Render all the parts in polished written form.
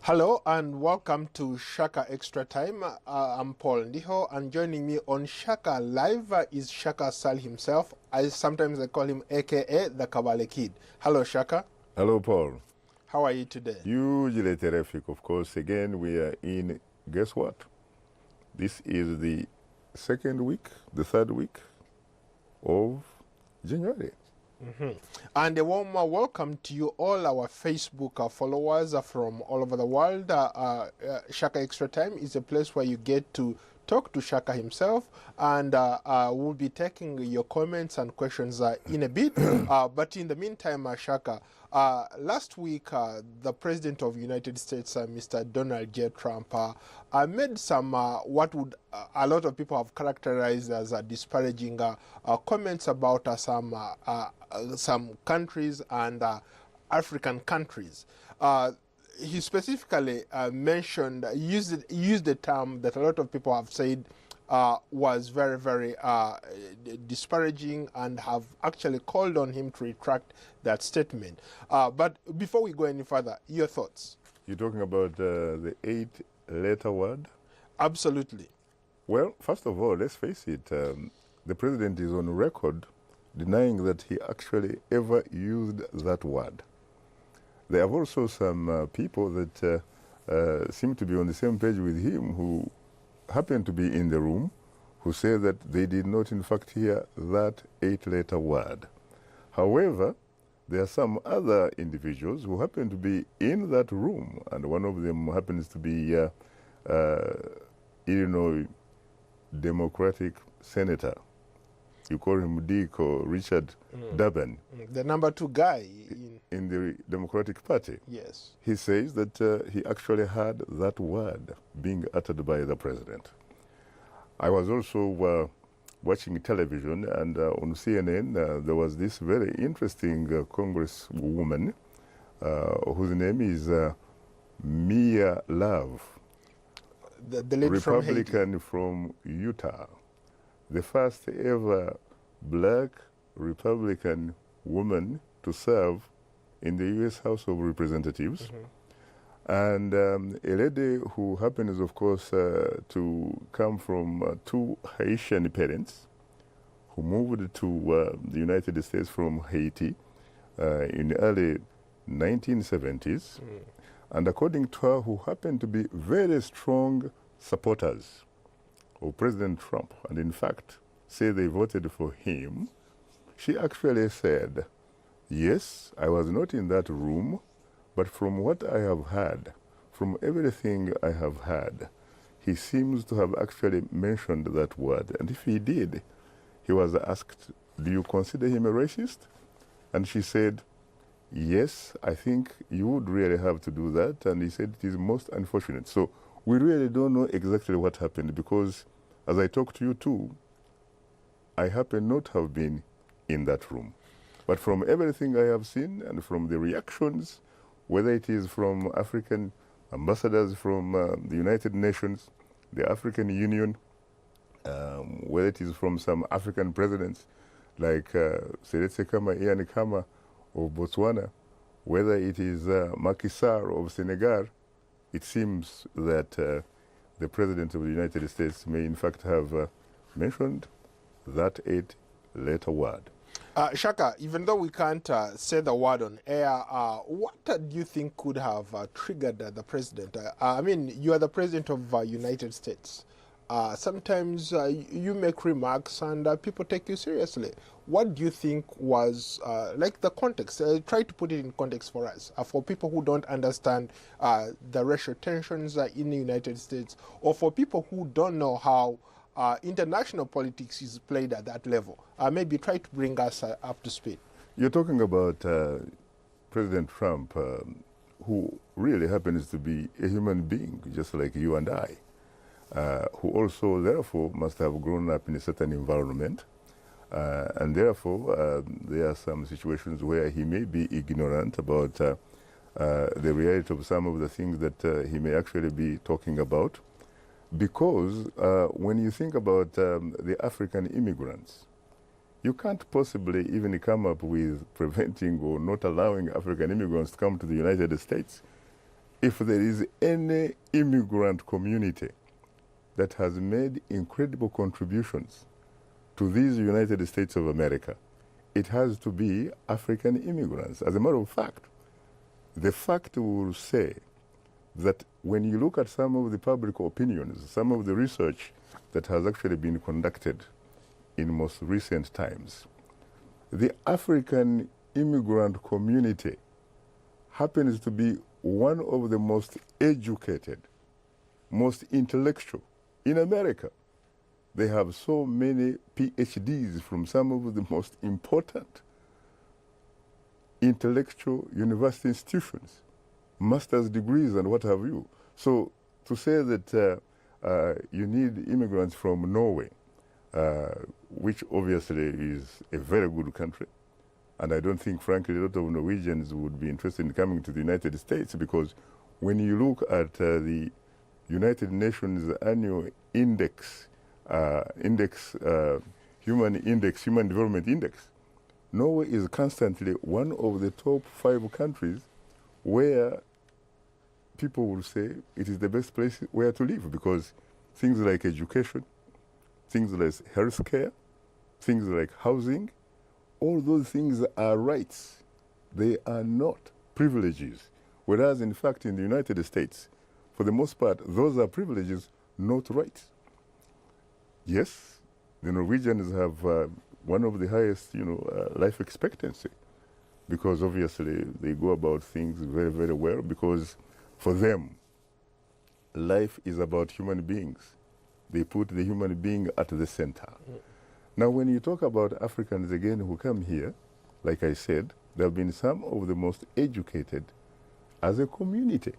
Hello and welcome to Shaka Extra Time. I'm Paul Ndiho, and joining me on Shaka Live is Shaka Sal himself. Sometimes I call him AKA the Kabale Kid. Hello, Shaka. Hello, Paul. How are you today? Hugely terrific, of course. Again, we are in, guess what? This is the third week of January. And a warm welcome to you all our Facebook followers from all over the world. Shaka Extra Time is a place where you get to talk to Shaka himself, and we'll be taking your comments and questions in a bit. But in the meantime, Shaka, last week the President of the United States, Mr. Donald J. Trump, made some what would a lot of people have characterized as disparaging comments about some countries and African countries. He specifically used the term that a lot of people have said was very, very disparaging, and have actually called on him to retract that statement. But before we go any further, your thoughts? You're talking about the 8-letter word? Absolutely. Well, first of all, let's face it, the president is on record denying that he actually ever used that word. There are also some people that seem to be on the same page with him, who happen to be in the room, who say that they did not in fact hear that 8-letter word. However, there are some other individuals who happen to be in that room, and one of them happens to be Illinois Democratic Senator. You call him Dick or Richard Durbin. The number 2 guy in the Democratic Party. Yes. He says that he actually heard that word being uttered by the president. I was also watching television, and on CNN there was this very interesting congresswoman whose name is Mia Love, the lady Republican from Utah. The first ever black Republican woman to serve in the U.S. House of Representatives. And a lady who happens, of course, to come from 2 Haitian parents who moved to the United States from Haiti in the early 1970s. And according to her, who happened to be very strong supporters of President Trump, and in fact say they voted for him, she actually said, yes, I was not in that room, but from what I have heard, from everything I have heard, he seems to have actually mentioned that word. And if he did, he was asked, do you consider him a racist? And she said, yes, I think you would really have to do that. And he said it is most unfortunate. So we really don't know exactly what happened, because as I talk to you too, I happen not to have been in that room. But from everything I have seen, and from the reactions, whether it is from African ambassadors from the United Nations, the African Union, whether it is from some African presidents like Seretse Khama Ian Khama of Botswana, whether it is Macky Sall of Senegal, it seems that the President of the United States may in fact have mentioned that 8-letter word. Shaka, even though we can't say the word on air, what do you think could have triggered the president? I mean, you are the president of the United States. Sometimes you make remarks and people take you seriously. What do you think was, like the context? Try to put it in context for us, for people who don't understand the racial tensions in the United States, or for people who don't know how international politics is played at that level. Maybe try to bring us up to speed. You're talking about President Trump, who really happens to be a human being, just like you and I, who also, therefore, must have grown up in a certain environment. And therefore, there are some situations where he may be ignorant about the reality of some of the things that he may actually be talking about. Because when you think about the African immigrants, you can't possibly even come up with preventing or not allowing African immigrants to come to the United States. if there is any immigrant community that has made incredible contributions to these United States of America, it has to be African immigrants. As a matter of fact, the fact will say that when you look at some of the public opinions, some of the research that has actually been conducted in most recent times, the African immigrant community happens to be one of the most educated, most intellectual in America. They have so many PhDs from some of the most important intellectual university institutions, master's degrees and what have you. So to say that you need immigrants from Norway, which obviously is a very good country, and I don't think, frankly, a lot of Norwegians would be interested in coming to the United States, because when you look at the United Nations annual index, human development index, Norway is constantly one of the top 5 countries where people will say it is the best place where to live, because things like education, things like healthcare, things like housing, all those things are rights. They are not privileges. Whereas, in fact, in the United States, for the most part, those are privileges, not rights. Yes, the Norwegians have one of the highest, life expectancy, because obviously they go about things very, very well, because for them, life is about human beings. They put the human being at the center. Mm. Now, when you talk about Africans, again, who come here, like I said, there have been some of the most educated as a community.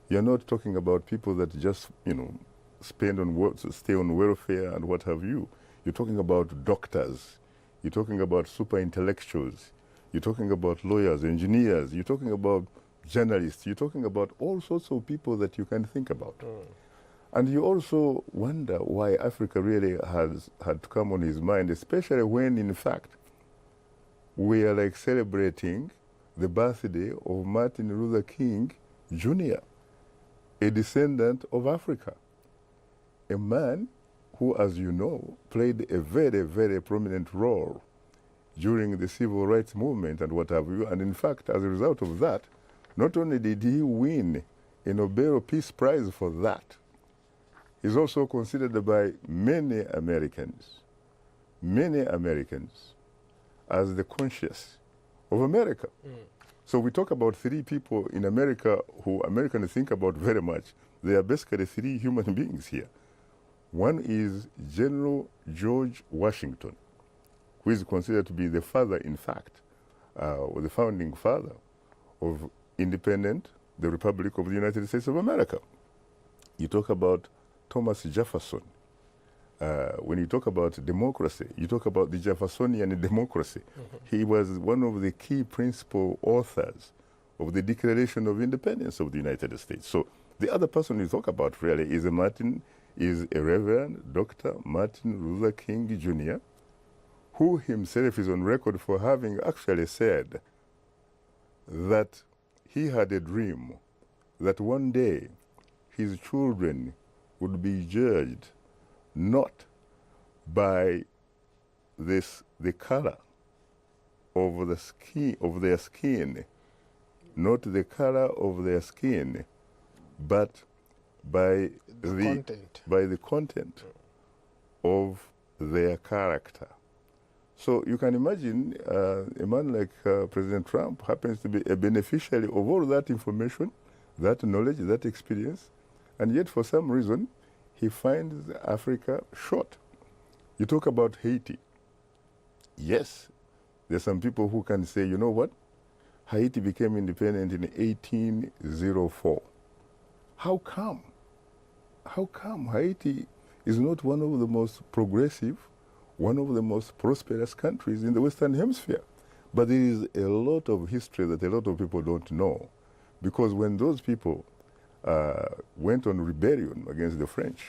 You're not talking about people that just, stay on welfare and what have you. You're talking about doctors. You're talking about super intellectuals. You're talking about lawyers, engineers. You're talking about journalists. You're talking about all sorts of people that you can think about. Mm. And you also wonder why Africa really had to come on his mind, especially when, in fact, we are like celebrating the birthday of Martin Luther King Jr., a descendant of Africa, a man who, as you know, played a very, very prominent role during the civil rights movement and what have you. And in fact, as a result of that, not only did he win a Nobel Peace Prize for that, he's also considered by many Americans as the conscience of America. Mm. So we talk about 3 people in America who Americans think about very much. They are basically 3 human beings here. One is General George Washington, who is considered to be the father, in fact, or the founding father of the Republic of the United States of America. You talk about Thomas Jefferson. When you talk about democracy, you talk about the Jeffersonian democracy. Mm-hmm. He was one of the key principal authors of the Declaration of Independence of the United States. So the other person you talk about really is a Reverend Dr. Martin Luther King Jr., who himself is on record for having actually said that he had a dream that one day his children would be judged not by the color of their skin, not the color of their skin, but by the content of their character. So you can imagine a man like President Trump happens to be a beneficiary of all that information, that knowledge, that experience, and yet for some reason he finds Africa short. You talk about Haiti. Yes, there's some people who can say, you know what? Haiti became independent in 1804. How come? How come Haiti is not one of the most progressive, one of the most prosperous countries in the Western Hemisphere? But there is a lot of history that a lot of people don't know. Because when those people went on rebellion against the French,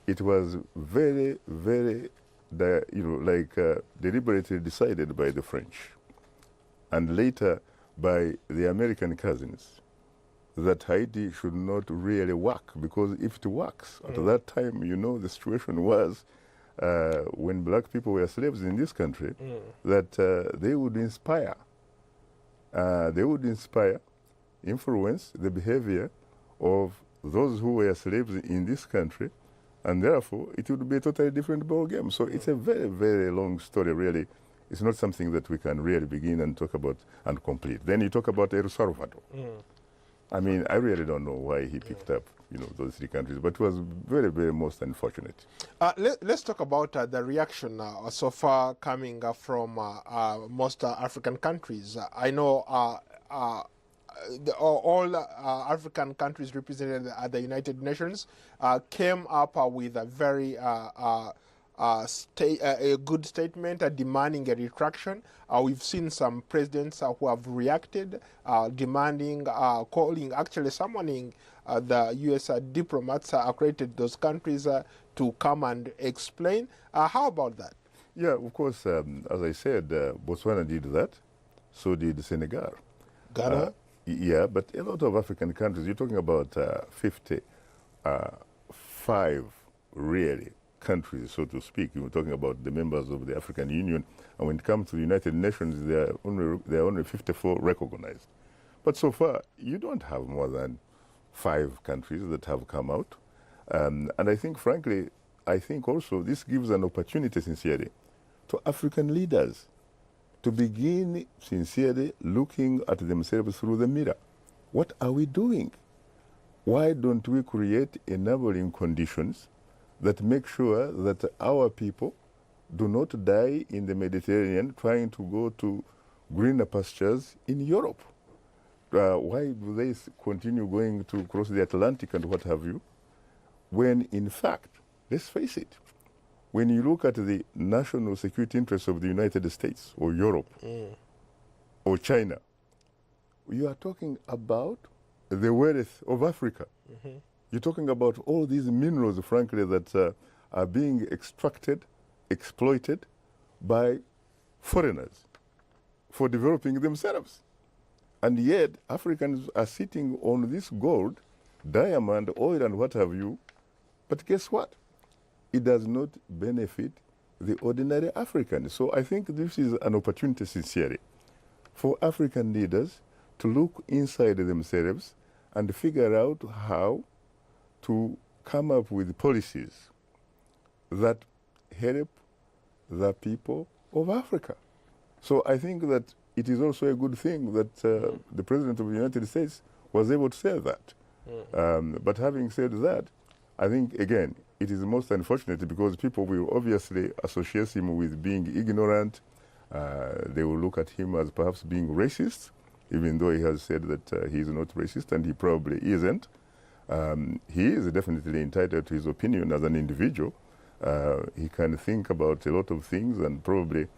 it was very, very, deliberately decided by the French, and later by the American cousins. that Haiti should not really work, because if it works, at that time, you know, the situation was when black people were slaves in this country, that they would inspire, influence the behavior of those who were slaves in this country, and therefore it would be a totally different ball game. So it's a very, very long story, really. It's not something that we can really begin and talk about and complete. Then you talk about El Salvador. I mean, I really don't know why he picked up, you know, those three countries, but it was very, very most unfortunate. Let's talk about the reaction so far coming from most African countries. I know all African countries represented at the United Nations came up with a very a good statement demanding a retraction. We've seen some presidents who have reacted, demanding, calling, actually summoning the U.S. diplomats accredited those countries to come and explain. How about that? Yeah, of course, as I said, Botswana did that, so did Senegal. Ghana? Yeah, but a lot of African countries, you're talking about 55 really countries, so to speak. You're talking about the members of the African Union, and when it comes to the United Nations, there are only 54 recognized. But so far, you don't have more than 5 countries that have come out. And I think, frankly, I think also this gives an opportunity, sincerely, to African leaders to begin sincerely looking at themselves through the mirror. What are we doing? Why don't we create enabling conditions that make sure that our people do not die in the Mediterranean trying to go to greener pastures in Europe? Why do they continue going to cross the Atlantic and what have you? When in fact, let's face it, when you look at the national security interests of the United States or Europe or China, you are talking about the wealth of Africa. You're talking about all these minerals, frankly, that are being extracted, exploited by foreigners for developing themselves. And yet, Africans are sitting on this gold, diamond, oil, and what have you. But guess what? It does not benefit the ordinary African. So I think this is an opportunity, sincerely, for African leaders to look inside themselves and figure out how to come up with policies that help the people of Africa. So I think that it is also a good thing that the President of the United States was able to say that. But having said that, I think, again, it is most unfortunate because people will obviously associate him with being ignorant. They will look at him as perhaps being racist, even though he has said that he is not racist, and he probably isn't. He is definitely entitled to his opinion as an individual. He can think about a lot of things and probably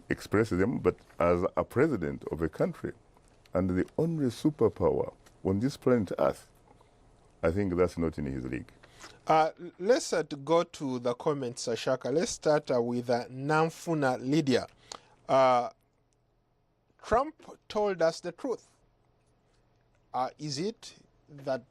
express them, but as a president of a country and the only superpower on this planet Earth, I think that's not in his league. Let's go to the comments, Shaka. Let's start with Namfuna Lydia. Trump told us the truth. Is it that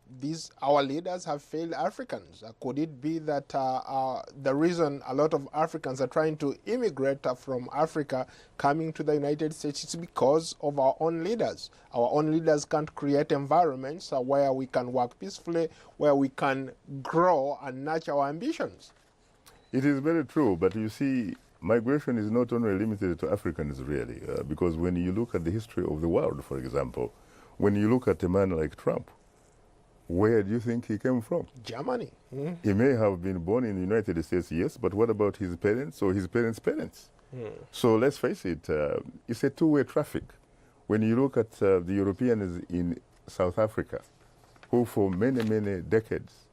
our leaders have failed Africans? Could it be that the reason a lot of Africans are trying to immigrate from Africa coming to the United States is because of our own leaders? Our own leaders can't create environments where we can work peacefully, where we can grow and nurture our ambitions. It is very true, but you see, migration is not only limited to Africans, really, because when you look at the history of the world, for example, when you look at a man like Trump, where do you think he came from? Germany. He may have been born in the United States, yes, but what about his parents or his parents' parents? So let's face it, it's a two-way traffic. When you look at the Europeans in South Africa, who for many, many decades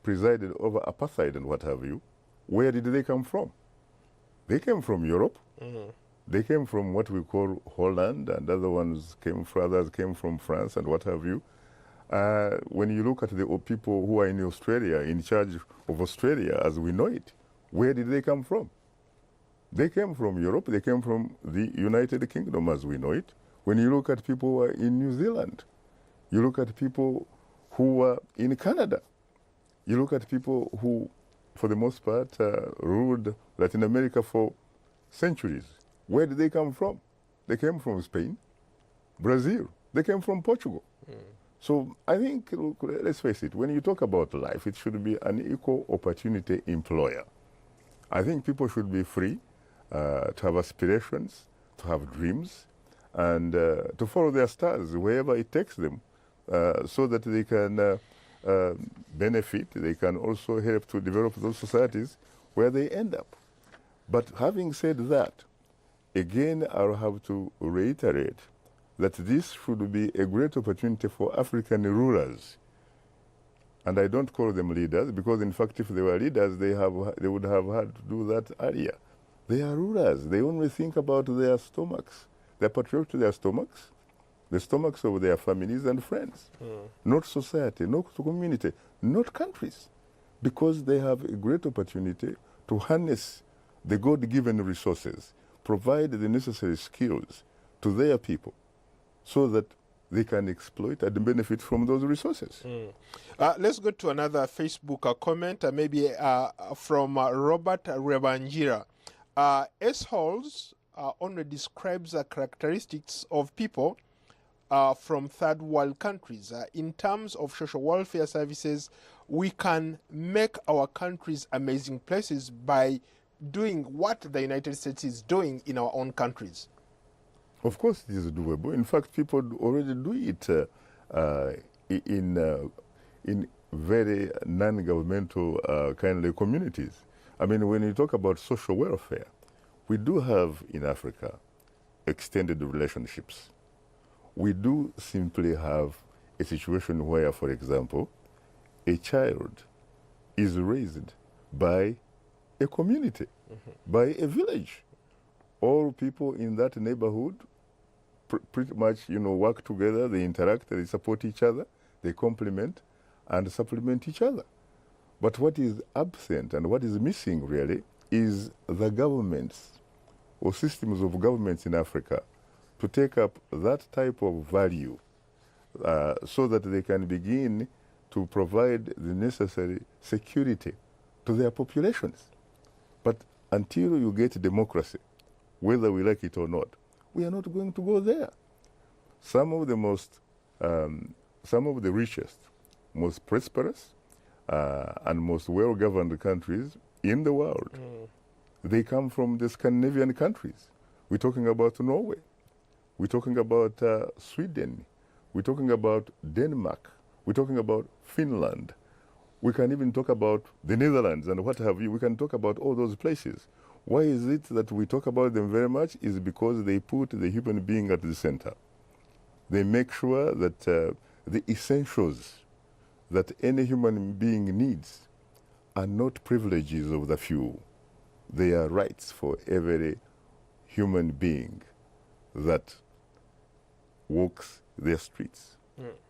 presided over apartheid and what have you, where did they come from? They came from Europe. They came from what we call Holland, and others came from France and what have you. When you look at the people who are in Australia, in charge of Australia as we know it, where did they come from? They came from Europe, they came from the United Kingdom as we know it. When you look at people who are in New Zealand, You look at people who are in Canada. You look at people who, for the most part, ruled Latin America for centuries. Where did they come from? They came from Spain, Brazil. They came from Portugal. So I think, look, let's face it, when you talk about life, it should be an equal opportunity employer. I think people should be free to have aspirations, to have dreams, and to follow their stars wherever it takes them, so that they can benefit, they can also help to develop those societies where they end up. But having said that, again, I'll have to reiterate that this should be a great opportunity for African rulers. And I don't call them leaders, because in fact, if they were leaders, they would have had to do that earlier. They are rulers. They only think about their stomachs. They're patriotic to their stomachs, the stomachs of their families and friends, not society, not community, not countries, because they have a great opportunity to harness the God-given resources, provide the necessary skills to their people so that they can exploit and benefit from those resources. Let's go to another Facebook comment, maybe from Robert Rebanjira. S-Halls only describes the characteristics of people from third world countries. In terms of social welfare services, we can make our countries amazing places by doing what the United States is doing in our own countries. Of course, it is doable. In fact, people already do it in very non-governmental kind of communities. I mean, when you talk about social welfare, we do have in Africa extended relationships. We do simply have a situation where, for example, a child is raised by a community, by a village. All people in that neighborhood pretty much, work together, they interact, they support each other, they complement and supplement each other. But what is absent and what is missing really is the governments or systems of governments in Africa to take up that type of value so that they can begin to provide the necessary security to their populations. But until you get democracy, whether we like it or not, we are not going to go there. Some of the richest, most prosperous, and most well-governed countries in the world, they come from the Scandinavian countries. We're talking about Norway. We're talking about Sweden. We're talking about Denmark. We're talking about Finland. We can even talk about the Netherlands and what have you. We can talk about all those places. Why is it that we talk about them very much? Is because they put the human being at the center. They make sure that the essentials that any human being needs are not privileges of the few. They are rights for every human being that walks their streets,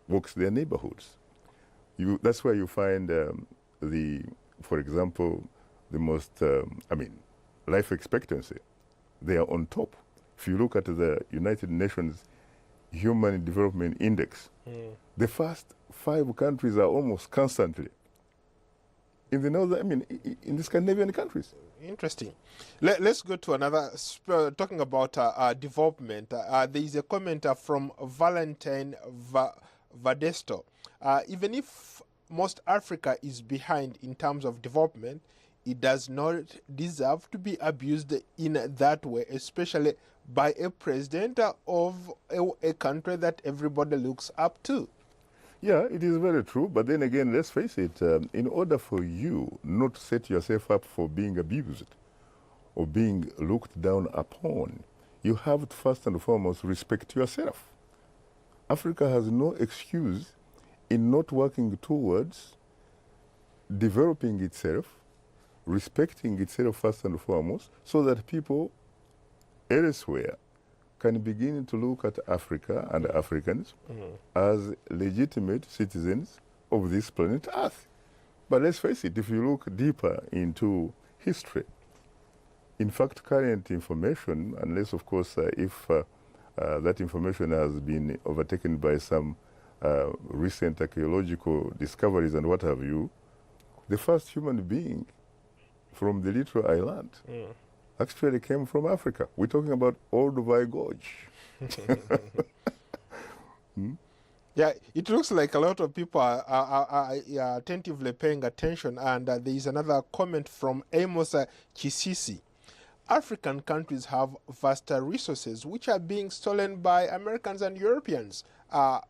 walks their neighborhoods. That's where you find for example, the most, life expectancy. They are on top. If you look at the United Nations Human Development Index, the first 5 countries are almost constantly in the northern, in the Scandinavian countries. Interesting. Let's go to another, talking about development. There is a comment from Valentine Vadesto. Even if most Africa is behind in terms of development, it does not deserve to be abused in that way, especially by a president of a country that everybody looks up to. Yeah, it is very true. But then again, let's face it, in order for you not to set yourself up for being abused or being looked down upon, you have to first and foremost respect yourself. Africa has no excuse in not working towards developing itself, respecting itself first and foremost, so that people elsewhere can begin to look at Africa and Africans as legitimate citizens of this planet Earth. But let's face it, if you look deeper into history, in fact, current information, unless of course if that information has been overtaken by some recent archaeological discoveries and what have you, the first human being from the little island actually came from Africa. We're talking about Old Gorge. Yeah, it looks like a lot of people are attentively paying attention. And there is another comment from Amos Chisisi. African countries have vast resources which are being stolen by Americans and Europeans. That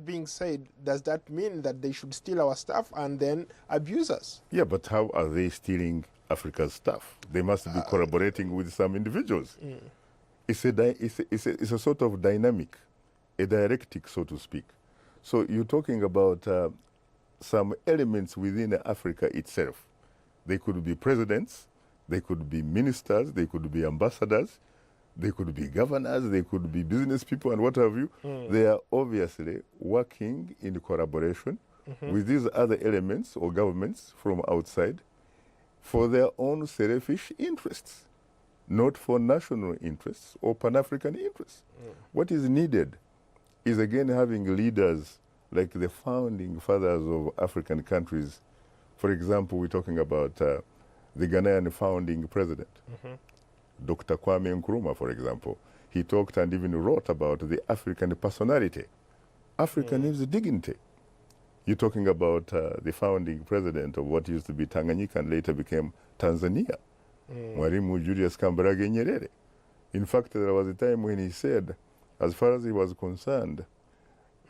being said, does that mean that they should steal our stuff and then abuse us? Yeah, but how are they stealing Africa's stuff? They must be collaborating with some individuals. It's a sort of dynamic, a dialectic, so to speak. So you're talking about some elements within Africa itself. They could be presidents, they could be ministers, they could be ambassadors, they could be governors, they could be business people and what have you. They are obviously working in collaboration with these other elements or governments from outside for their own selfish interests, not for national interests or Pan-African interests. What is needed is again having leaders like the founding fathers of African countries. For example, we're talking about the Ghanaian founding president, Dr. Kwame Nkrumah, for example. He talked and even wrote about the African personality. Africa needs dignity. You're talking about the founding president of what used to be Tanganyika and later became Tanzania, Mwalimu Julius Kambarage Nyerere. In fact, there was a time when he said, as far as he was concerned,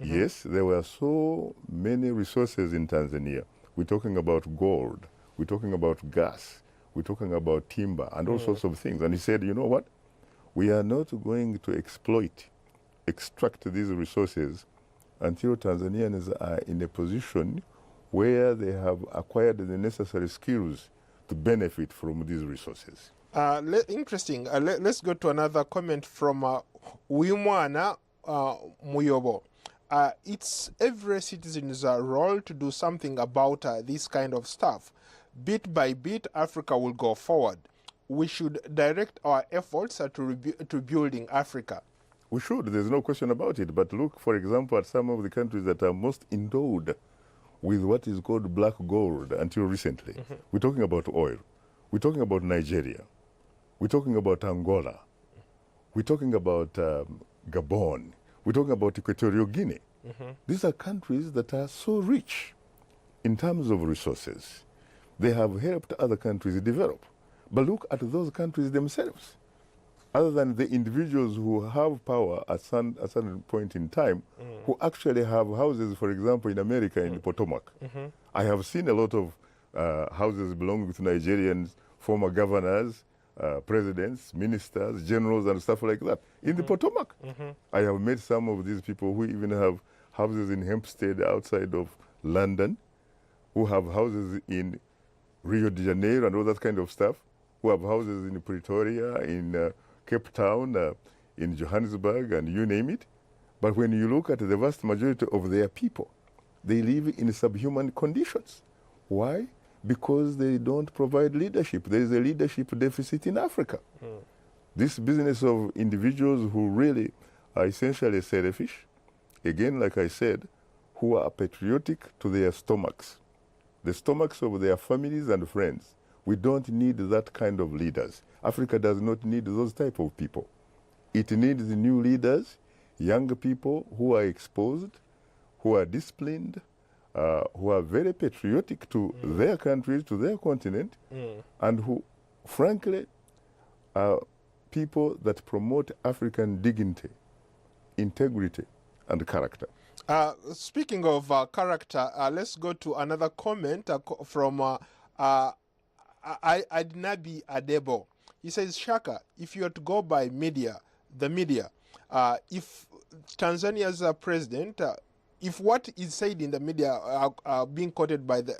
yes, there were so many resources in Tanzania. We're talking about gold, we're talking about gas, we're talking about timber and all sorts of things. And he said, you know what? We are not going to extract these resources until Tanzanians are in a position where they have acquired the necessary skills to benefit from these resources. Interesting. Let's go to another comment from Uyumwana Muyobo. It's every citizen's role to do something about this kind of stuff. Bit by bit, Africa will go forward. We should direct our efforts to building Africa. We should, there's no question about it. But look, for example, at some of the countries that are most endowed with what is called black gold until recently. We're talking about oil. We're talking about Nigeria. We're talking about Angola. We're talking about Gabon. We're talking about Equatorial Guinea. These are countries that are so rich in terms of resources. They have helped other countries develop. But look at those countries themselves. Other than the individuals who have power at a certain point in time, who actually have houses, for example, in America, in Potomac. I have seen a lot of houses belonging to Nigerians, former governors, presidents, ministers, generals, and stuff like that, in the Potomac. I have met some of these people who even have houses in Hempstead outside of London, who have houses in Rio de Janeiro and all that kind of stuff, who have houses in Pretoria, in Cape Town, in Johannesburg, and you name it. But when you look at the vast majority of their people, they live in subhuman conditions. Why? Because they don't provide leadership. There is a leadership deficit in Africa. This business of individuals who really are essentially selfish, again, like I said, who are patriotic to their stomachs, the stomachs of their families and friends. We don't need that kind of leaders. Africa does not need those type of people. It needs new leaders, young people who are exposed, who are disciplined, who are very patriotic to their countries, to their continent, and who, frankly, are people that promote African dignity, integrity, and character. Speaking of character, let's go to another comment from Adnabi Adebo. He says, Shaka, if you are to go by the media, if Tanzania's president, if what is said in the media are being quoted by the...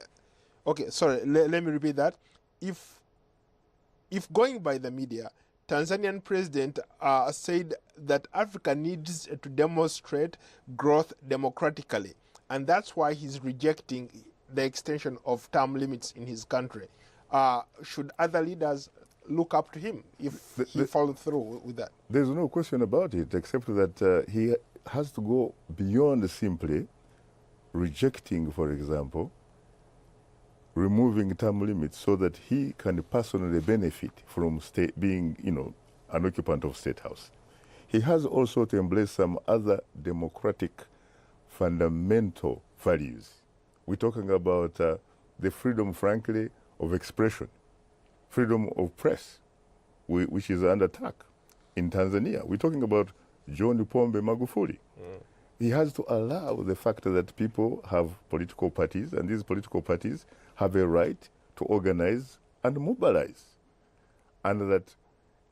Okay, sorry, let me repeat that. If going by the media, Tanzanian president said that Africa needs to demonstrate growth democratically, and that's why he's rejecting the extension of term limits in his country. Should other leaders look up to him if he followed through with that? There's no question about it, except that he has to go beyond simply rejecting, for example, removing term limits so that he can personally benefit from being, an occupant of State House. He has also to embrace some other democratic fundamental values. We're talking about the freedom, frankly, of expression, freedom of press, which is under attack in Tanzania. We're talking about John Pombe Magufuli. He has to allow the fact that people have political parties, and these political parties have a right to organize and mobilize, and that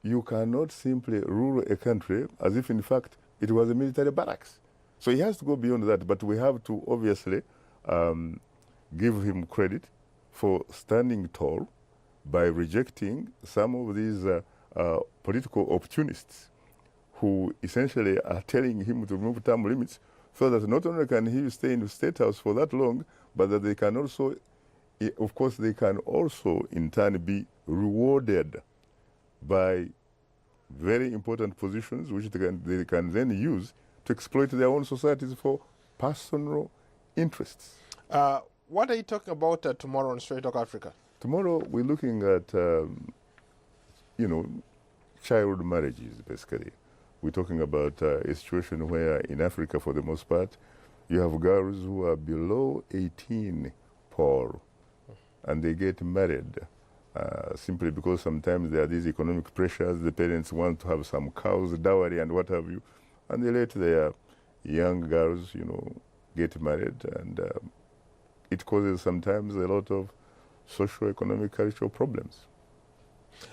you cannot simply rule a country as if, in fact, it was a military barracks. So he has to go beyond that, but we have to obviously give him credit for standing tall by rejecting some of these political opportunists who essentially are telling him to remove term limits so that not only can he stay in the State House for that long, but that they can also, of course, they can also in turn be rewarded by very important positions which they can then use to exploit their own societies for personal interests. What are you talking about tomorrow on Straight Talk Africa? Tomorrow we're looking at, child marriages, basically. We're talking about a situation where in Africa, for the most part, you have girls who are below 18, Paul, and they get married simply because sometimes there are these economic pressures. The parents want to have some cows, dowry, and what have you, and they let their young girls, get married, and it causes sometimes a lot of socio-economic, cultural problems.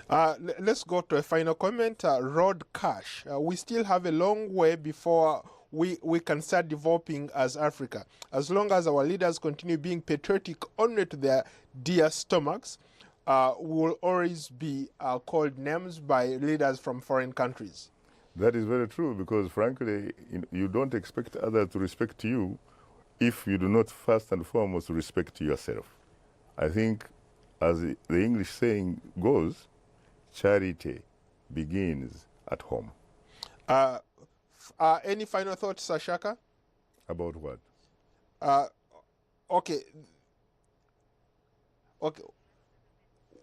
Let's go to a final comment. Rod Cash. We still have a long way before we can start developing as Africa. As long as our leaders continue being patriotic only to their dear stomachs, we will always be called names by leaders from foreign countries. That is very true, because frankly, you don't expect others to respect you if you do not first and foremost respect yourself. I think, as the English saying goes, charity begins at home. Any final thoughts, Shaka? About what? Okay.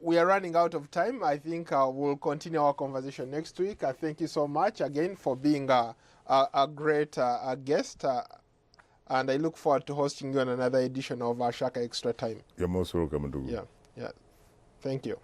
We are running out of time. I think we'll continue our conversation next week. Thank you so much again for being a great guest. And I look forward to hosting you on another edition of Shaka Extra Time. You're most welcome, Ndugu. Yeah. Thank you.